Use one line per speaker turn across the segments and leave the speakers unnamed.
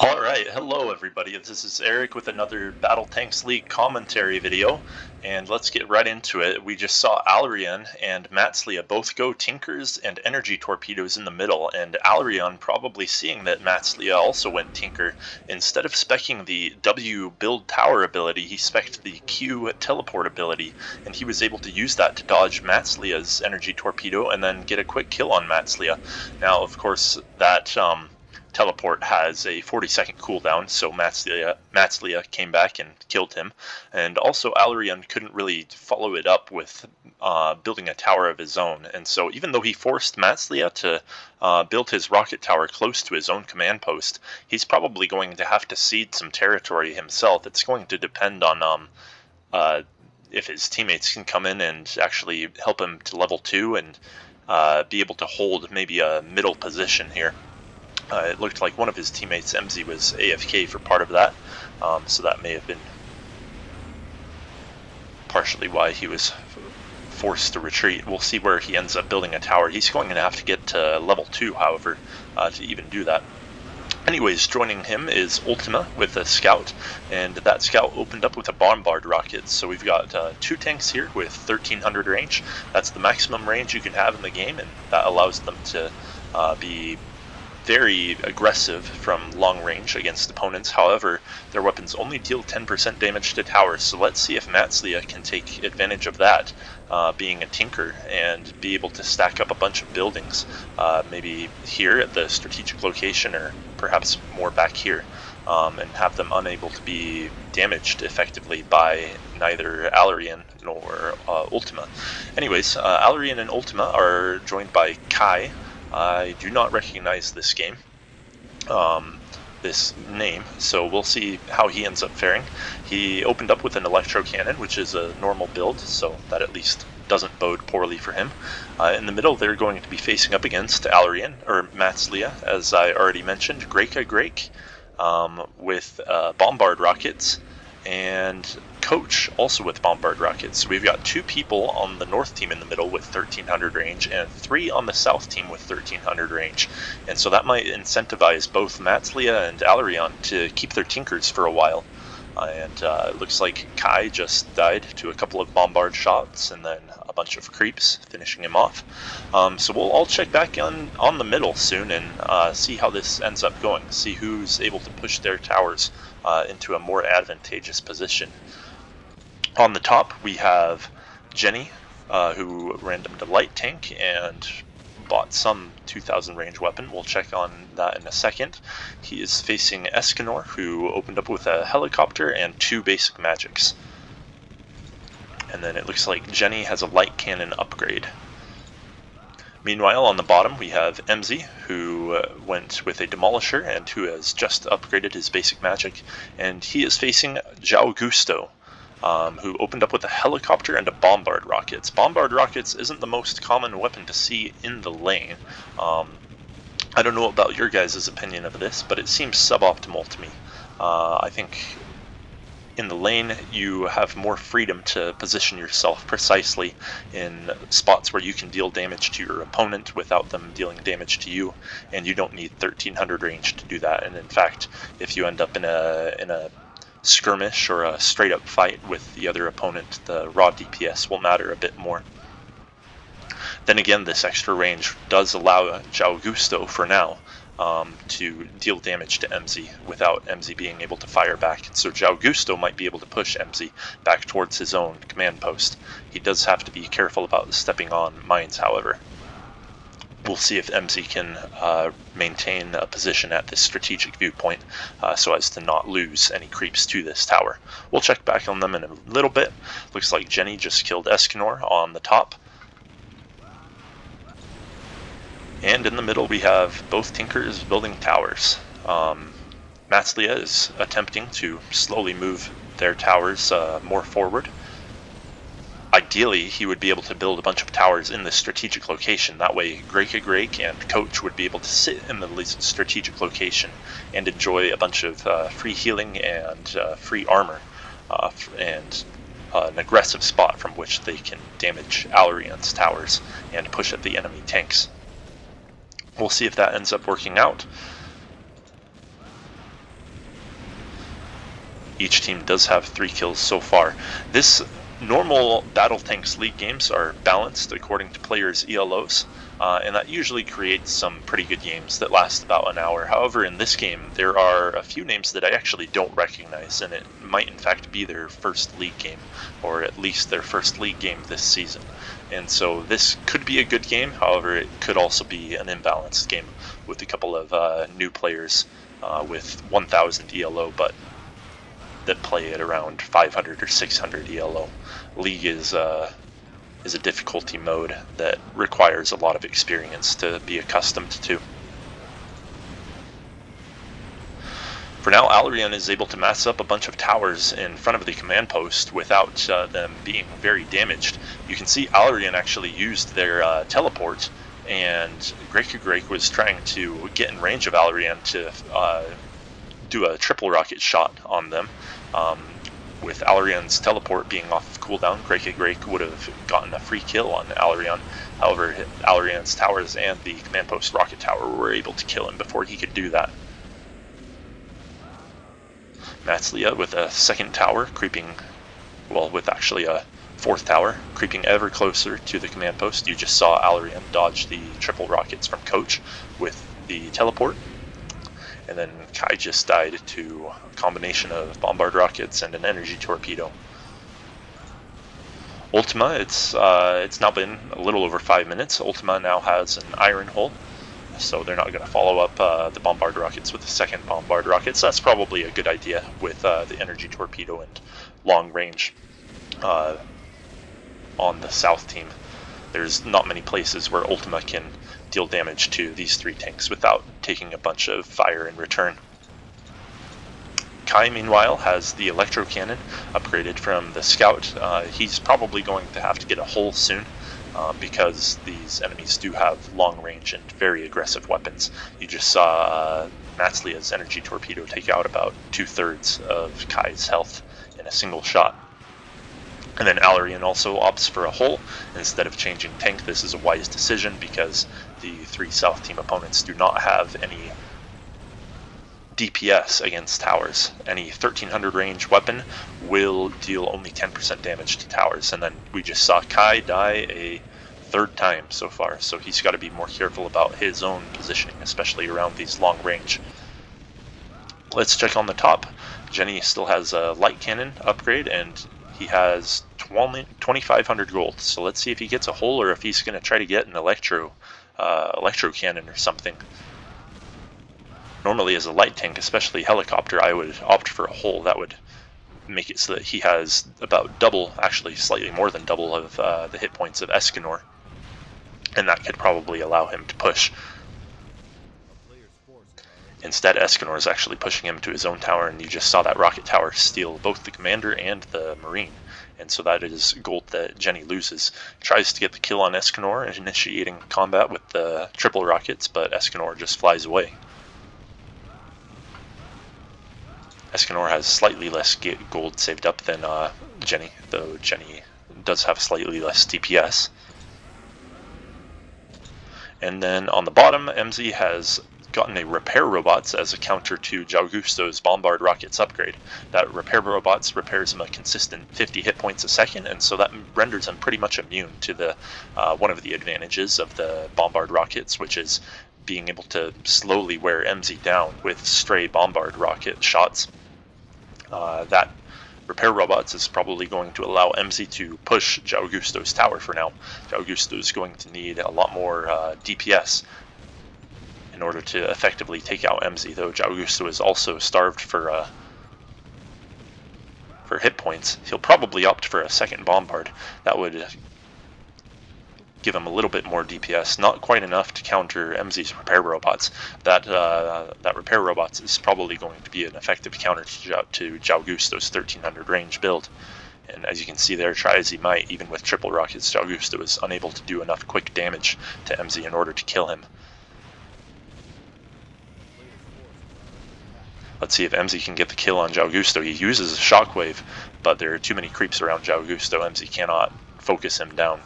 Alright, hello everybody, this is Eric with another Battle Tanks League commentary video, and let's get right into it. We just saw Alrion and Matslia both go Tinkers and Energy Torpedoes in the middle, and Alrion, probably seeing that Matslia also went Tinker, instead of speccing the W build tower ability, he specced the Q teleport ability, and he was able to use that to dodge Matslia's Energy Torpedo and then get a quick kill on Matslia. Now, of course, that teleport has a 40-second cooldown, so Matslia came back and killed him. And also Alrion couldn't really follow it up with building a tower of his own. And so even though he forced Matslia to build his rocket tower close to his own command post, he's probably going to have to cede some territory himself. It's going to depend on if his teammates can come in and actually help him to level 2 and be able to hold maybe a middle position here. It looked like one of his teammates, EMZE, was AFK for part of that, so that may have been partially why he was forced to retreat. We'll see where he ends up building a tower. He's going to have to get to level 2, however, to even do that. Anyways, joining him is Ultima with a scout, and that scout opened up with a bombard rocket. So we've got 2 tanks here with 1300 range. That's the maximum range you can have in the game, and that allows them to be very aggressive from long range against opponents. However, their weapons only deal 10% damage to towers, so let's see if Matslia can take advantage of that, being a tinker, and be able to stack up a bunch of buildings, maybe here at the strategic location, or perhaps more back here, and have them unable to be damaged effectively by neither Alrion nor Ultima. Anyways, Alrion and Ultima are joined by Kai. I do not recognize this name, so we'll see how he ends up faring. He opened up with an electro cannon, which is a normal build, so that at least doesn't bode poorly for him. In the middle, they're going to be facing up against Alrion, or Matslia, as I already mentioned, grekagrek, with bombard rockets, and Coach also with bombard rockets. So we've got 2 people on the north team in the middle with 1300 range, and 3 on the south team with 1300 range. And so that might incentivize both Matslia and Alrion to keep their tinkers for a while. It looks like Kai just died to a couple of bombard shots and then a bunch of creeps, finishing him off. So we'll all check back on the middle soon and see how this ends up going, see who's able to push their towers into a more advantageous position. On the top, we have Jenny, who randomed a light tank and bought some 2000 range weapon. We'll check on that in a second. He is facing Escanor, who opened up with a helicopter and 2 basic magics. And then it looks like Jenny has a light cannon upgrade. Meanwhile, on the bottom, we have EMZE, who went with a Demolisher and who has just upgraded his basic magic. And he is facing Jaugusto, who opened up with a helicopter and a bombard rockets. Bombard rockets isn't the most common weapon to see in the lane. I don't know about your guys' opinion of this, but it seems suboptimal to me. I think in the lane you have more freedom to position yourself precisely in spots where you can deal damage to your opponent without them dealing damage to you, and you don't need 1300 range to do that. And in fact, if you end up in a skirmish or a straight up fight with the other opponent, the raw DPS will matter a bit more. Then again, this extra range does allow Jaugusto for now to deal damage to EMZE without EMZE being able to fire back. So Jaugusto might be able to push EMZE back towards his own command post. He does have to be careful about stepping on mines, however. We'll see if EMZE can maintain a position at this strategic viewpoint so as to not lose any creeps to this tower. We'll check back on them in a little bit. Looks like Jenny just killed Escanor on the top. And in the middle we have both Tinkers building towers. Matslia is attempting to slowly move their towers more forward. Ideally, he would be able to build a bunch of towers in this strategic location. That way, grekagrek and Coach would be able to sit in the strategic location and enjoy a bunch of free healing and free armor, and an aggressive spot from which they can damage Alrion's towers and push at the enemy tanks. We'll see if that ends up working out. Each team does have 3 kills so far. This normal Battle Tanks League games are balanced according to players' ELOs, and that usually creates some pretty good games that last about an hour. However, in this game, there are a few names that I actually don't recognize, and it might in fact be their first league game, or at least their first league game this season. And so this could be a good game, however, it could also be an imbalanced game with a couple of new players with 1000 ELO, but that play at around 500 or 600 ELO. League is a difficulty mode that requires a lot of experience to be accustomed to. For now, Alrion is able to mass up a bunch of towers in front of the command post without them being very damaged. You can see Alrion actually used their teleport, and grekagrek was trying to get in range of Alrion to do a triple rocket shot on them. With Alrion's teleport being off of cooldown, grekagrek would have gotten a free kill on Alrion. However, Alrion's towers and the command post rocket tower were able to kill him before he could do that. Matslia with a second tower creeping, well, with actually a fourth tower creeping ever closer to the command post. You just saw Alrion dodge the triple rockets from Coach with the teleport. And then Kai just died to a combination of bombard rockets and an energy torpedo. Ultima, it's now been a little over 5 minutes. Ultima now has an iron hull, so they're not going to follow up the bombard rockets with the second bombard rocket. So that's probably a good idea with the energy torpedo and long range on the south team. There's not many places where Ultima can deal damage to these 3 tanks without taking a bunch of fire in return. Kai, meanwhile, has the electro cannon upgraded from the scout. He's probably going to have to get a hull soon because these enemies do have long range and very aggressive weapons. You just saw Matslia's energy torpedo take out about 2/3 of Kai's health in a single shot. And then Alrion also opts for a hull instead of changing tank. This is a wise decision because the 3 South team opponents do not have any DPS against towers. Any 1300 range weapon will deal only 10% damage to towers. And then we just saw Kai die a 3rd time so far, so he's got to be more careful about his own positioning, especially around these long range. Let's check on the top. Jenny still has a light cannon upgrade, and he has 2,500 gold, so let's see if he gets a hull or if he's going to try to get an electro cannon or something. Normally as a light tank, especially helicopter, I would opt for a hull. That would make it so that he has about double, actually slightly more than double of the hit points of Escanor, and that could probably allow him to push. Instead, Escanor is actually pushing him to his own tower, and you just saw that rocket tower steal both the commander and the marine. And so that is gold that Jenny loses. Tries to get the kill on Escanor, initiating combat with the triple rockets, but Escanor just flies away. Escanor has slightly less gold saved up than Jenny, though Jenny does have slightly less DPS. And then on the bottom, EMZE has gotten a repair robots as a counter to Jaugusto's bombard rockets upgrade. That repair robots repairs him a consistent 50 hit points a second, and so that renders him pretty much immune to the one of the advantages of the bombard rockets, which is being able to slowly wear EMZE down with stray bombard rocket shots. That repair robots is probably going to allow EMZE to push Jaugusto's tower for now. Jaugusto is going to need a lot more DPS in order to effectively take out EMZE, though Jaugusto is also starved for hit points. He'll probably opt for a second bombard. That would give him a little bit more DPS, not quite enough to counter EMZE's repair robots. That repair robots is probably going to be an effective counter to Jaugusto's 1300 range build. And as you can see there, try as he might, even with triple rockets, Jaugusto is unable to do enough quick damage to EMZE in order to kill him. Let's see if EMZE can get the kill on Jaugusto. He uses a shockwave, but there are too many creeps around Jaugusto. EMZE cannot focus him down.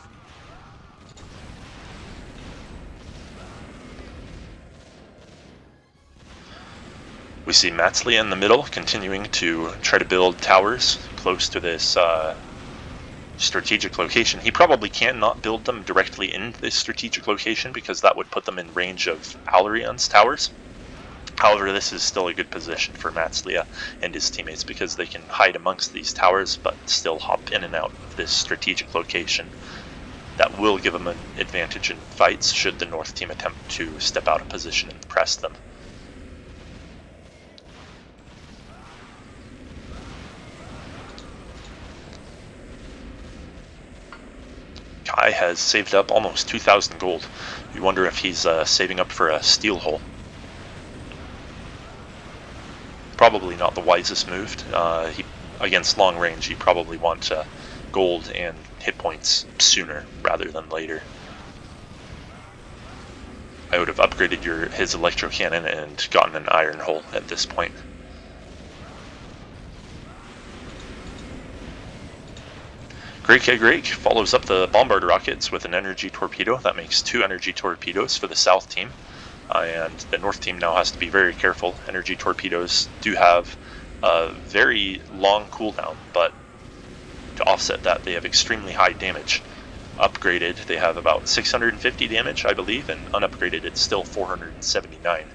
We see Matslia in the middle, continuing to try to build towers close to this strategic location. He probably cannot build them directly in this strategic location because that would put them in range of Alrion's towers. However, this is still a good position for Matslia and his teammates because they can hide amongst these towers but still hop in and out of this strategic location. That will give them an advantage in fights should the North team attempt to step out of position and press them. Kai has saved up almost 2,000 gold. You wonder if he's saving up for a steel hole. Probably not the wisest move. Against long range, you probably want gold and hit points sooner rather than later. I would have upgraded his electro cannon and gotten an iron hole at this point. Grekagrek follows up the bombard rockets with an energy torpedo. That makes 2 energy torpedoes for the south team. And the north team now has to be very careful. Energy torpedoes do have a very long cooldown, but to offset that, they have extremely high damage. Upgraded, they have about 650 damage, I believe, and unupgraded, it's still 479.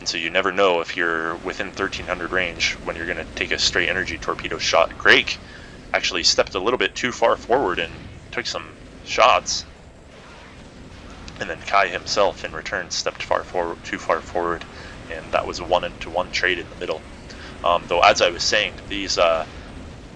And so you never know if you're within 1300 range when you're going to take a straight energy torpedo shot. Greg actually stepped a little bit too far forward and took some shots. And then Kai himself, in return, stepped too far forward, and that was a 1-to-1 trade in the middle. Though, as I was saying,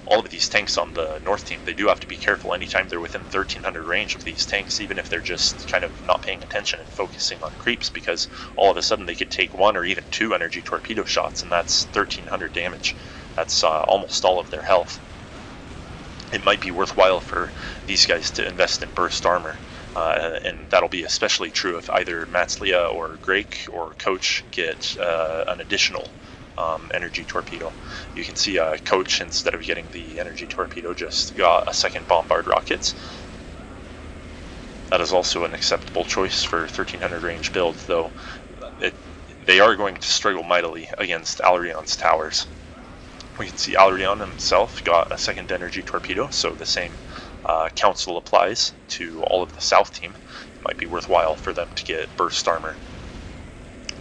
all of these tanks on the north team, they do have to be careful anytime they're within 1300 range of these tanks, even if they're just kind of not paying attention and focusing on creeps, because all of a sudden they could take 1 or even 2 energy torpedo shots, and that's 1300 damage. That's almost all of their health. It might be worthwhile for these guys to invest in burst armor. And that'll be especially true if either Matslia or Greg or Coach get an additional energy torpedo. You can see Coach, instead of getting the energy torpedo, just got a second bombard rockets. That is also an acceptable choice for 1300 range build, though they are going to struggle mightily against Alrion's towers. We can see Alrion himself got a second energy torpedo, so the same counsel applies to all of the south team. It might be worthwhile for them to get burst armor,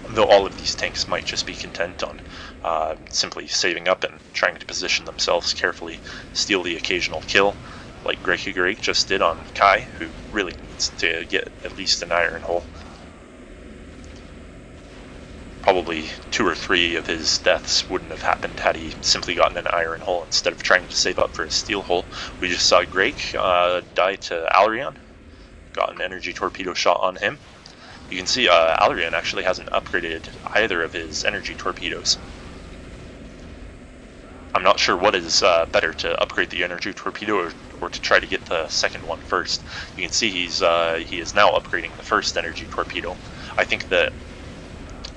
though all of these tanks might just be content on simply saving up and trying to position themselves carefully, steal the occasional kill, like grekagrek just did on Kai, who really needs to get at least an iron hole. Probably 2 or 3 of his deaths wouldn't have happened had he simply gotten an iron hole instead of trying to save up for a steel hole. We just saw Greg die to Alrion. Got an energy torpedo shot on him. You can see Alrion actually hasn't upgraded either of his energy torpedoes. I'm not sure what is better, to upgrade the energy torpedo or to try to get the second one first. You can see he is now upgrading the first energy torpedo. I think that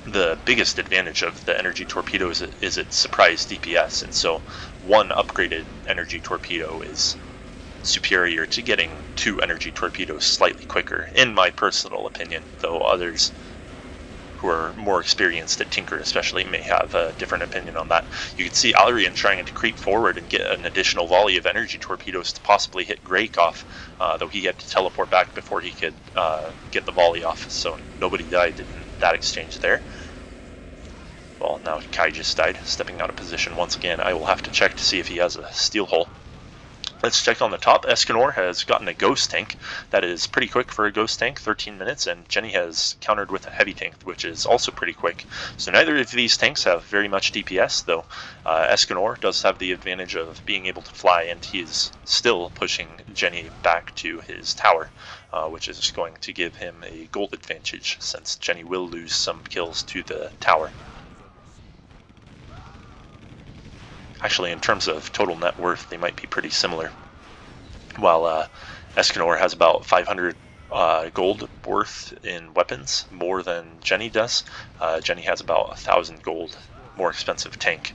the biggest advantage of the energy torpedo is its surprise DPS, and so 1 upgraded energy torpedo is superior to getting 2 energy torpedoes slightly quicker, in my personal opinion, though others who are more experienced at Tinker especially may have a different opinion on that. You can see Alrion trying to creep forward and get an additional volley of energy torpedoes to possibly hit Greg off, though he had to teleport back before he could get the volley off, so nobody died in that exchange there. Well, now Kai just died, stepping out of position once again. I will have to check to see if he has a steel hole. Let's check on the top. Escanor has gotten a ghost tank. That is pretty quick for a ghost tank, 13 minutes, and Jenny has countered with a heavy tank, which is also pretty quick. So neither of these tanks have very much DPS, though Escanor does have the advantage of being able to fly, and he is still pushing Jenny back to his tower, which is going to give him a gold advantage, since Jenny will lose some kills to the tower. Actually, in terms of total net worth, they might be pretty similar. While Escanor has about 500 gold worth in weapons, more than Jenny does, Jenny has about 1,000 gold, more expensive tank.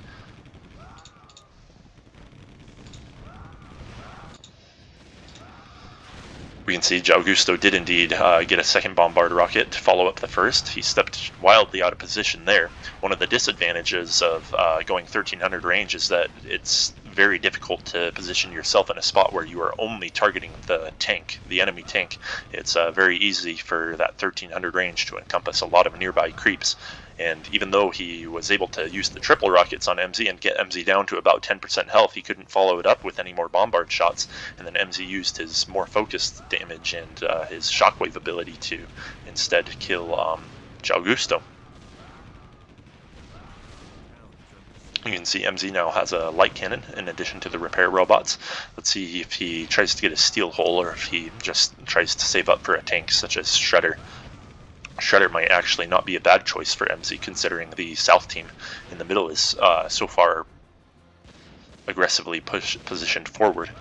We can see Jaugusto did indeed get a second bombard rocket to follow up the first. He stepped wildly out of position there. One of the disadvantages of going 1300 range is that it's very difficult to position yourself in a spot where you are only targeting the tank, the enemy tank. It's very easy for that 1300 range to encompass a lot of nearby creeps. And even though he was able to use the triple rockets on EMZE and get EMZE down to about 10% health, he couldn't follow it up with any more bombard shots. And then EMZE used his more focused damage and his shockwave ability to instead kill Jaugusto. You can see EMZE now has a light cannon in addition to the repair robots. Let's see if he tries to get a steel hole or if he just tries to save up for a tank such as Shredder. Shredder might actually not be a bad choice for EMZE, considering the south team in the middle is so far aggressively positioned forward.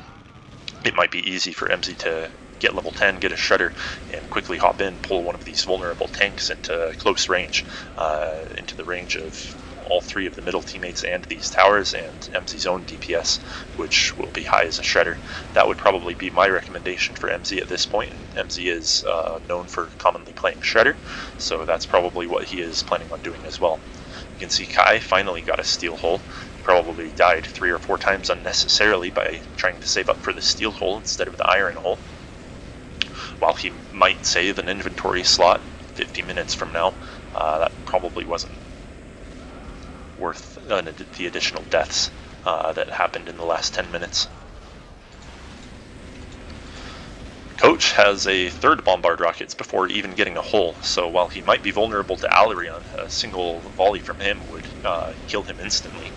It might be easy for EMZE to get level 10, get a Shredder, and quickly hop in, pull one of these vulnerable tanks into close range, into the range of all three of the middle teammates and these towers, and EMZE's own DPS, which will be high as a Shredder. That would probably be my recommendation for EMZE at this point. EMZE is known for commonly playing Shredder, so that's probably what he is planning on doing as well. You can see Kai finally got a steel hole. He probably died 3 or 4 times unnecessarily by trying to save up for the steel hole instead of the iron hole. While he might save an inventory slot 50 minutes from now, that probably wasn't worth the additional deaths that happened in the last 10 minutes. Coach has a third bombard rockets before even getting a hole, so while he might be vulnerable to Alrion, a single volley from him would kill him instantly.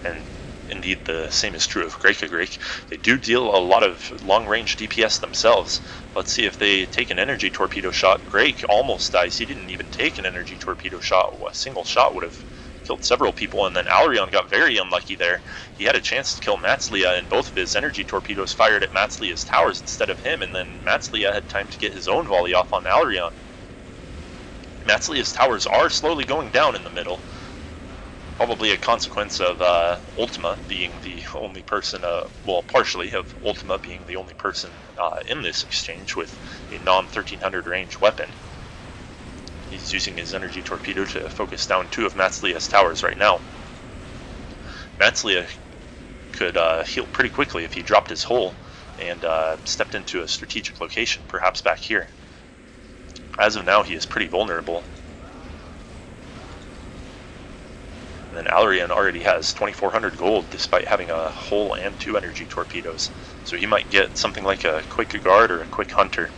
And indeed the same is true of grekagrek. They do deal a lot of long-range DPS themselves. Let's see if they take an energy torpedo shot. Grek almost dies. He didn't even take an energy torpedo shot. A single shot would have killed several people, and then Alrion got very unlucky there. He had a chance to kill Matslia, and both of his energy torpedoes fired at Matslia's towers instead of him, and then Matslia had time to get his own volley off on Alrion. Matslia's towers are slowly going down in the middle. Probably a consequence of Ultima being the only person, well, partially of Ultima being the only person in this exchange with a non-1300 range weapon. He's using his energy torpedo to focus down 2 of Matslia's towers right now. Matslia could heal pretty quickly if he dropped his hole and stepped into a strategic location, perhaps back here. As of now, he is pretty vulnerable. And then Alrion already has 2,400 gold despite having a hole and 2 energy torpedoes. So he might get something like a quick guard or a quick hunter.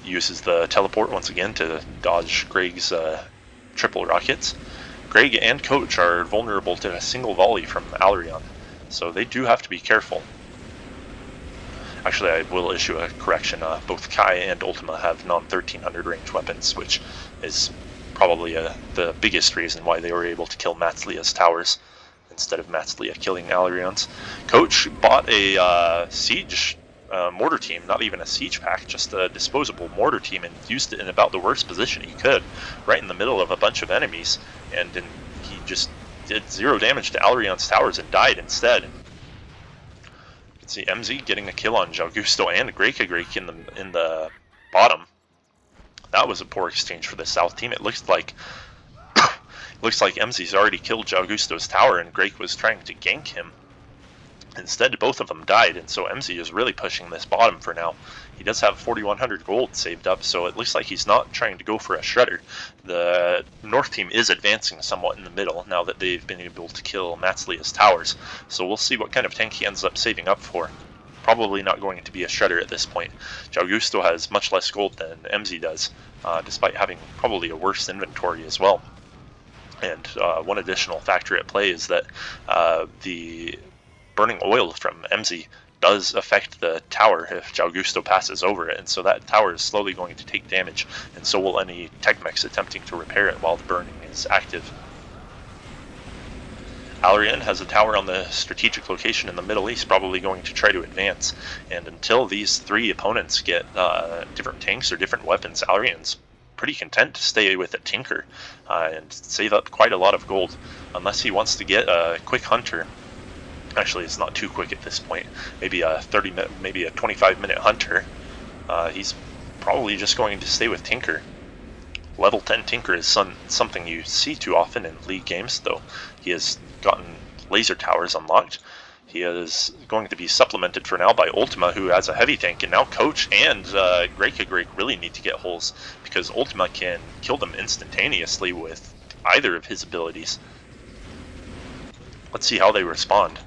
He uses the teleport once again to dodge Greg's triple rockets. Greg and Coach are vulnerable to a single volley from Alrion, so they do have to be careful. Actually, I will issue a correction. Both Kai and Ultima have non-1300 range weapons, which is probably the biggest reason why they were able to kill Matslia's towers instead of Matslia killing Alrion's. Coach bought a siege mortar team, not even a siege pack, just a disposable mortar team, and used it in about the worst position he could, right in the middle of a bunch of enemies, and then he just did 0 damage to Alrion's towers and died instead. You can see EMZE getting a kill on Jaugusto and grekagrek in the bottom. That was a poor exchange for the south team. It looks like EMZE's already killed Jaugusto's tower and Grek was trying to gank him. Instead, both of them died, and so EMZE is really pushing this bottom for now. He does have 4,100 gold saved up, so it looks like he's not trying to go for a Shredder. The north team is advancing somewhat in the middle now that they've been able to kill Matslia's towers, so we'll see what kind of tank he ends up saving up for. Probably not going to be a Shredder at this point. Jaugusto has much less gold than EMZE does, despite having probably a worse inventory as well. And one additional factor at play is that the burning oil from EMZE does affect the tower if Jaugusto passes over it, and so that tower is slowly going to take damage, and so will any tech mechs attempting to repair it while the burning is active. Alrion has a tower on the strategic location in the Middle East, probably going to try to advance, and until these 3 opponents get different tanks or different weapons, Alrion's pretty content to stay with a Tinker and save up quite a lot of gold, unless he wants to get a quick hunter. Actually, it's not too quick at this point. Maybe a 30-minute, maybe a 25-minute hunter. He's probably just going to stay with Tinker. Level 10 Tinker is something you see too often in League games, though he has gotten laser towers unlocked. He is going to be supplemented for now by Ultima, who has a heavy tank, and now Coach and grekagrek really need to get holes, because Ultima can kill them instantaneously with either of his abilities. Let's see how they respond.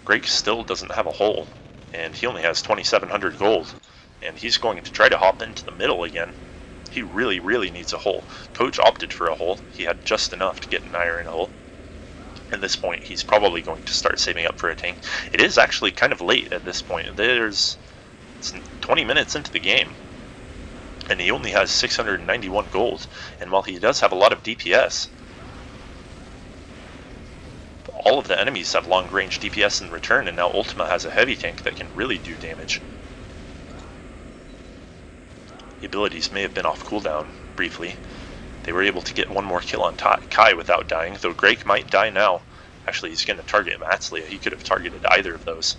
Greg still doesn't have a hole, and he only has 2,700 gold, and he's going to try to hop into the middle again. He really, really needs a hole. Coach opted for a hole. He had just enough to get an iron hole. At this point, he's probably going to start saving up for a tank. It is actually kind of late at this point. It's 20 minutes into the game, and he only has 691 gold, and while he does have a lot of DPS, all of the enemies have long-range DPS in return, and now Ultima has a heavy tank that can really do damage. The abilities may have been off cooldown briefly. They were able to get one more kill on Kai without dying, though Greg might die now. Actually, he's going to target Matslia. He could have targeted either of those.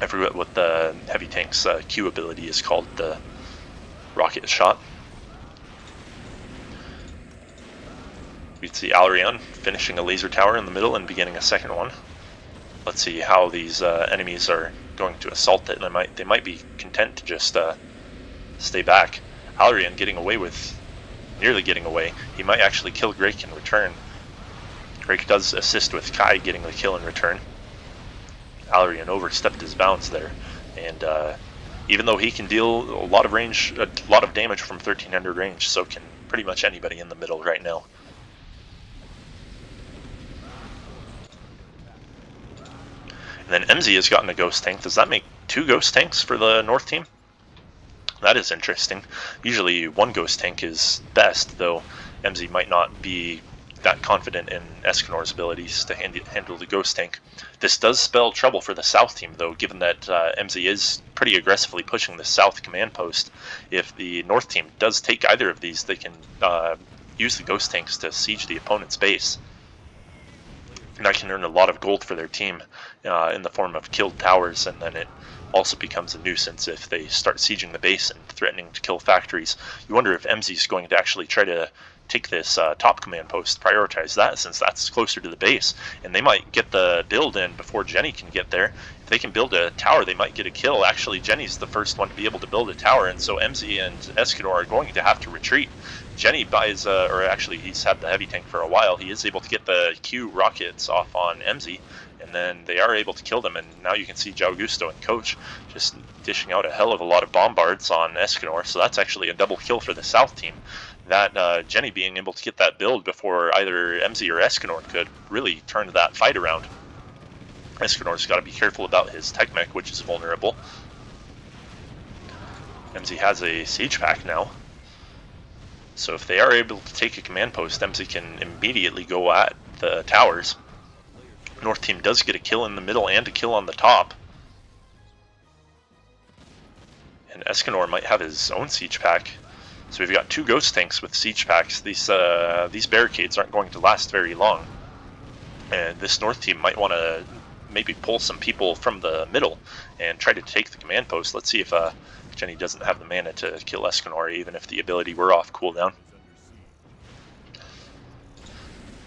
I forget what the heavy tank's Q ability is called, the rocket shot. We'd see Alrion finishing a laser tower in the middle and beginning a second one. Let's see how these enemies are going to assault it. They might be content to just stay back. Alrion nearly getting away. He might actually kill Greg in return. Greg does assist with Kai getting the kill in return. Alrion overstepped his bounds there, and even though he can deal a lot of damage from 1300 range, so can pretty much anybody in the middle right now. And then EMZE has gotten a ghost tank. Does that make 2 ghost tanks for the North team? That is interesting. Usually one ghost tank is best, though EMZE might not be that confident in Escanor's abilities to handle the ghost tank. This does spell trouble for the South team, though, given that EMZE is pretty aggressively pushing the South command post. If the North team does take either of these, they can use the ghost tanks to siege the opponent's base. And that can earn a lot of gold for their team in the form of killed towers, and then it also becomes a nuisance if they start sieging the base and threatening to kill factories. You wonder if EMZE is going to actually try to take this top command post, prioritize that, since that's closer to the base, and they might get the build in before Jenny can get there. If they can build a tower, they might get a kill. Actually, Jenny's the first one to be able to build a tower, and so EMZE and Escanor are going to have to retreat. Jenny buys, or actually he's had the heavy tank for a while, he is able to get the Q rockets off on EMZE, and then they are able to kill them, and now you can see Jaugusto and Coach just dishing out a hell of a lot of bombards on Escanor, so that's actually a double kill for the South team. That Jenny being able to get that build before either EMZE or Escanor could really turn that fight around. Escanor's got to be careful about his tech mech, which is vulnerable. EMZE has a siege pack now, so if they are able to take a command post, EMZE can immediately go at the towers. North team does get a kill in the middle and a kill on the top. And Escanor might have his own siege pack. So we've got 2 ghost tanks with siege packs. These barricades aren't going to last very long. And this North team might want to maybe pull some people from the middle and try to take the command post. Let's see if Jenny doesn't have the mana to kill Escanor, even if the ability were off cooldown.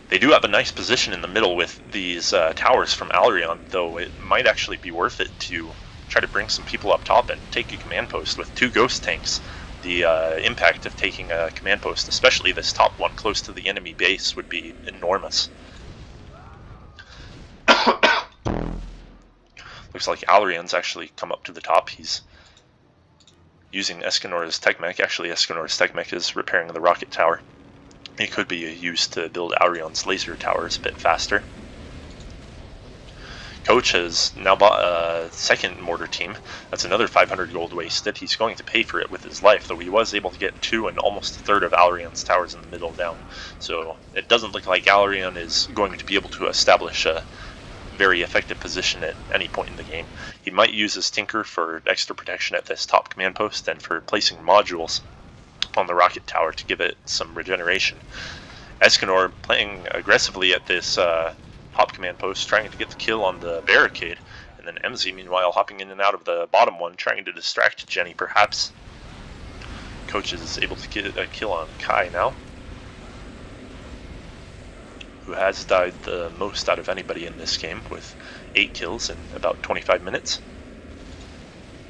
They do have a nice position in the middle with these towers from Alrion, though it might actually be worth it to try to bring some people up top and take a command post with 2 ghost tanks. The impact of taking a command post, especially this top one close to the enemy base, would be enormous. Looks like Alrion's actually come up to the top. He's using Escanor's tech mech. Actually, Escanor's tech mech is repairing the rocket tower. It could be used to build Alrion's laser towers a bit faster. Coach has now bought a second mortar team. That's another 500 gold wasted. He's going to pay for it with his life, though he was able to get 2 and almost a third of Alrion's towers in the middle down. So it doesn't look like Alrion is going to be able to establish a very effective position at any point in the game. He might use his Tinker for extra protection at this top command post and for placing modules on the rocket tower to give it some regeneration. Escanor playing aggressively at this top command post, trying to get the kill on the barricade. And then EMZE, meanwhile, hopping in and out of the bottom one, trying to distract Jenny, perhaps. Coach is able to get a kill on Kai now, who has died the most out of anybody in this game, with 8 kills in about 25 minutes.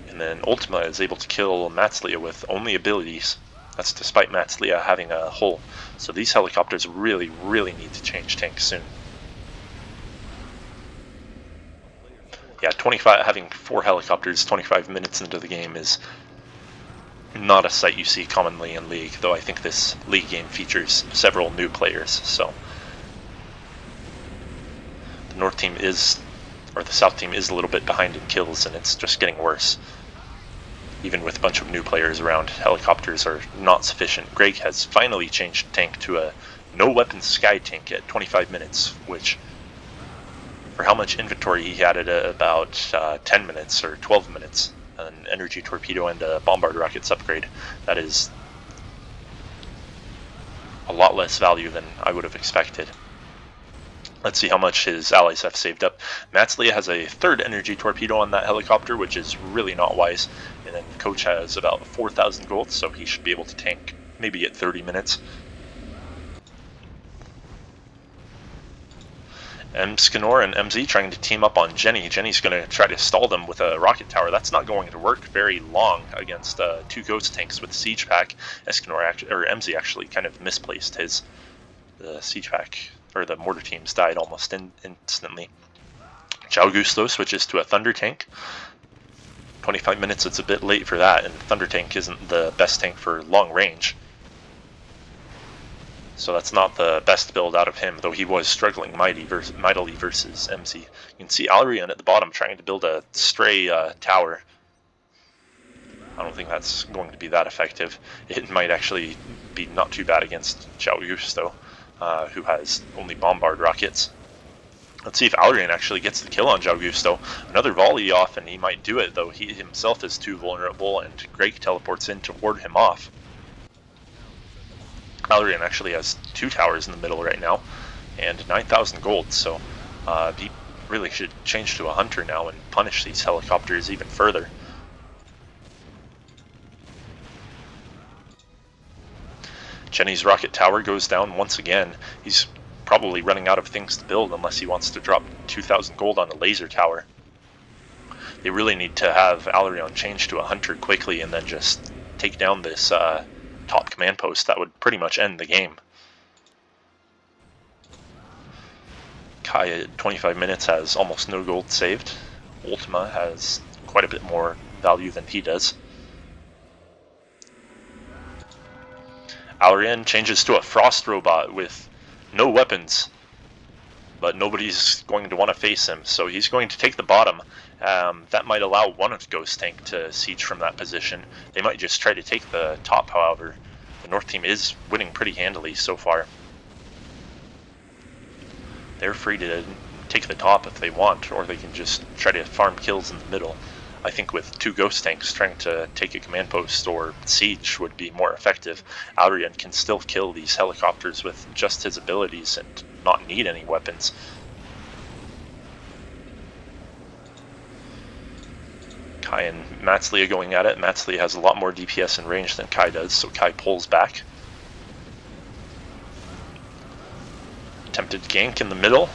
And then Ultima is able to kill Matslia with only abilities. That's despite Matslia having a hull. So these helicopters really, really need to change tanks soon. Yeah, having 4 helicopters 25 minutes into the game is not a sight you see commonly in League, though I think this League game features several new players, so the North team is, or the South team is a little bit behind in kills, and it's just getting worse. Even with a bunch of new players around, helicopters are not sufficient. Greg has finally changed tank to a no-weapon sky tank at 25 minutes, which, for how much inventory he had at about 10 minutes or 12 minutes, an energy torpedo and a bombard rockets upgrade, that is a lot less value than I would have expected. Let's see how much his allies have saved up. Matslia has a 3rd energy torpedo on that helicopter, which is really not wise. And then Coach has about 4,000 gold, so he should be able to tank maybe at 30 minutes. Escanor and EMZE trying to team up on Jenny. Jenny's going to try to stall them with a rocket tower. That's not going to work very long against 2 ghost tanks with siege pack. EMZE actually kind of misplaced his siege pack, or the mortar teams died almost instantly. Jaugusto switches to a thunder tank. 25 minutes, it's a bit late for that, and thunder tank isn't the best tank for long range. So that's not the best build out of him, though he was struggling mightily versus EMZE. You can see Alrion at the bottom trying to build a stray tower. I don't think that's going to be that effective. It might actually be not too bad against Jaugusto, who has only bombard rockets. Let's see if Alrion actually gets the kill on Jaugusto. Another volley off, and he might do it, though he himself is too vulnerable, and Greg teleports in to ward him off. Alrion actually has 2 towers in the middle right now, and 9,000 gold, so he really should change to a hunter now and punish these helicopters even further. Jenny's rocket tower goes down once again. He's probably running out of things to build unless he wants to drop 2,000 gold on a laser tower. They really need to have Alrion change to a hunter quickly and then just take down this top command post. That would pretty much end the game. Kai at 25 minutes has almost no gold saved. Ultima has quite a bit more value than he does. Alrion changes to a frost robot with no weapons, but nobody's going to want to face him, so he's going to take the bottom. That might allow one of Ghost Tank to siege from that position. They might just try to take the top, however. The North team is winning pretty handily so far. They're free to take the top if they want, or they can just try to farm kills in the middle. I think with 2 Ghost Tanks trying to take a command post or siege would be more effective. Alrion can still kill these helicopters with just his abilities and not need any weapons. Kai and Matslia going at it. Matslia has a lot more DPS and range than Kai does, so Kai pulls back. Attempted gank in the middle.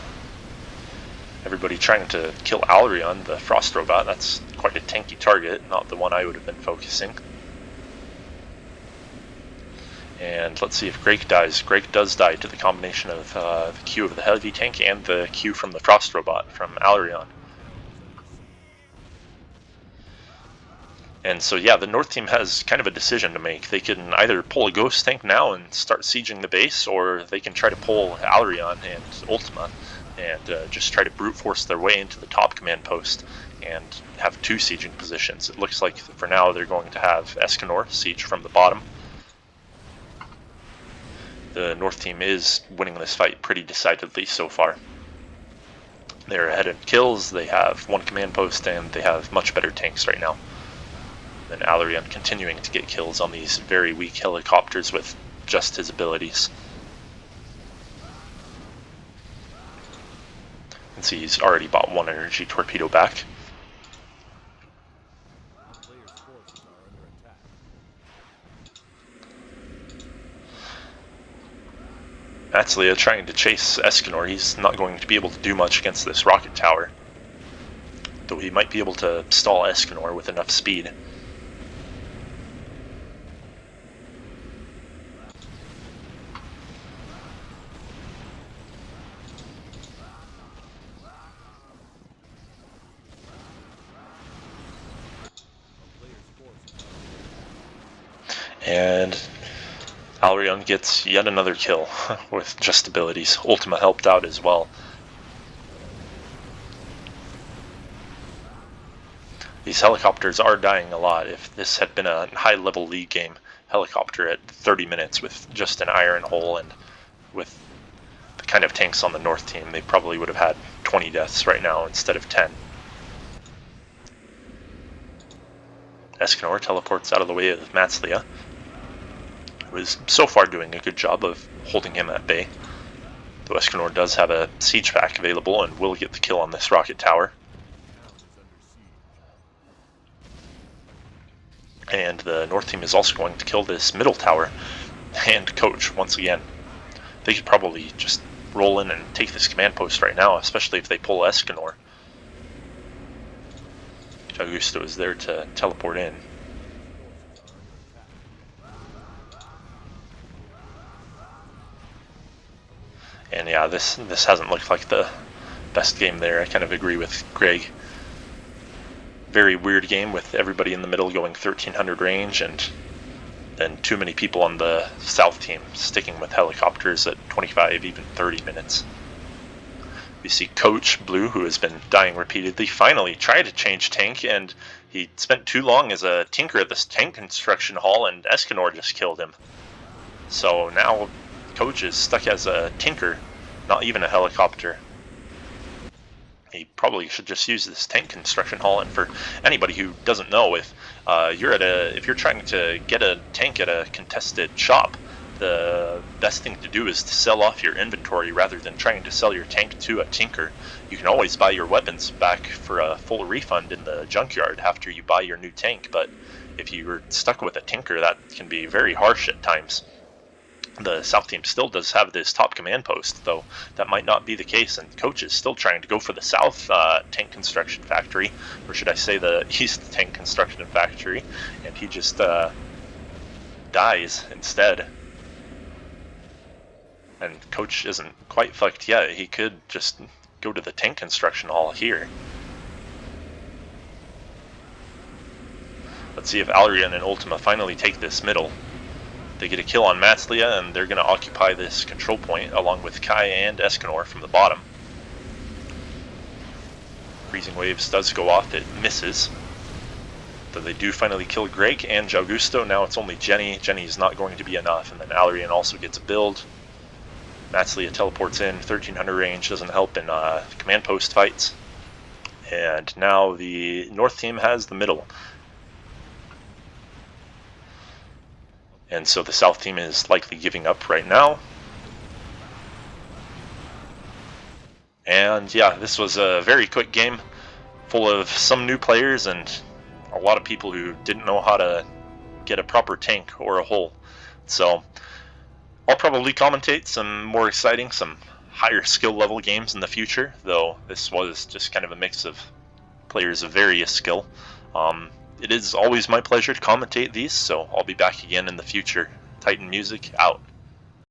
Everybody trying to kill Alrion, the frost robot. That's quite a tanky target, not the one I would have been focusing. And let's see if Greg dies. Greg does die to the combination of the Q of the heavy tank and the Q from the frost robot from Alrion. And so yeah, the North team has kind of a decision to make. They can either pull a Ghost Tank now and start sieging the base, or they can try to pull Alrion and Ultima and just try to brute force their way into the top command post and have 2 sieging positions. It looks like for now they're going to have Escanor siege from the bottom. The North team is winning this fight pretty decidedly so far. They're ahead in kills, they have 1 command post, and they have much better tanks right now. And Alrion continuing to get kills on these very weak helicopters with just his abilities. Let's see, he's already bought one energy torpedo back. Matslia trying to chase Escanor. He's not going to be able to do much against this rocket tower, though he might be able to stall Escanor with enough speed. And Alrion gets yet another kill with just abilities. Ultima helped out as well. These helicopters are dying a lot. If this had been a high-level league game, helicopter at 30 minutes with just an iron hull and with the kind of tanks on the north team, they probably would have had 20 deaths right now instead of 10. Escanor teleports out of the way of Matslia, who is so far doing a good job of holding him at bay. Though Escanor does have a siege pack available and will get the kill on this rocket tower. And the north team is also going to kill this middle tower and coach once again. They could probably just roll in and take this command post right now, especially if they pull Escanor. Jaugusto is there to teleport in. And yeah, this hasn't looked like the best game there. I kind of agree with Greg. Very weird game with everybody in the middle going 1300 range, and then too many people on the south team sticking with helicopters at 25, even 30 minutes. We see Coach Blue, who has been dying repeatedly, finally tried to change tank, and he spent too long as a tinker at this tank construction hall, and Escanor just killed him. So now Coach is stuck as a tinker, not even a helicopter. He probably should just use this tank construction hall. And for anybody who doesn't know, if you're trying to get a tank at a contested shop, the best thing to do is to sell off your inventory rather than trying to sell your tank to a tinker. You can always buy your weapons back for a full refund in the junkyard after you buy your new tank, but if you're stuck with a tinker, that can be very harsh at times. The south team still does have this top command post, though that might not be the case, and Coach is still trying to go for the south tank construction factory, or should I say the east tank construction factory, and he just dies instead. And Coach isn't quite fucked yet. He could just go to the tank construction hall here. Let's see if Alrion and Ultima finally take this middle. They get a kill on Matslia, and they're going to occupy this control point along with Kai and Escanor from the bottom. Freezing Waves does go off, it misses. Though they do finally kill Greg and Jaugusto. Now it's only Jenny. Jenny's not going to be enough, and then Alrion also gets a build. Matslia teleports in, 1300 range, doesn't help in command post fights. And now the north team has the middle. And so the south team is likely giving up right now. And yeah, this was a very quick game, full of some new players and a lot of people who didn't know how to get a proper tank or a hull. So I'll probably commentate some more exciting, some higher skill level games in the future, though this was just kind of a mix of players of various skill. It is always my pleasure to commentate these, so I'll be back again in the future. Titan Music, out.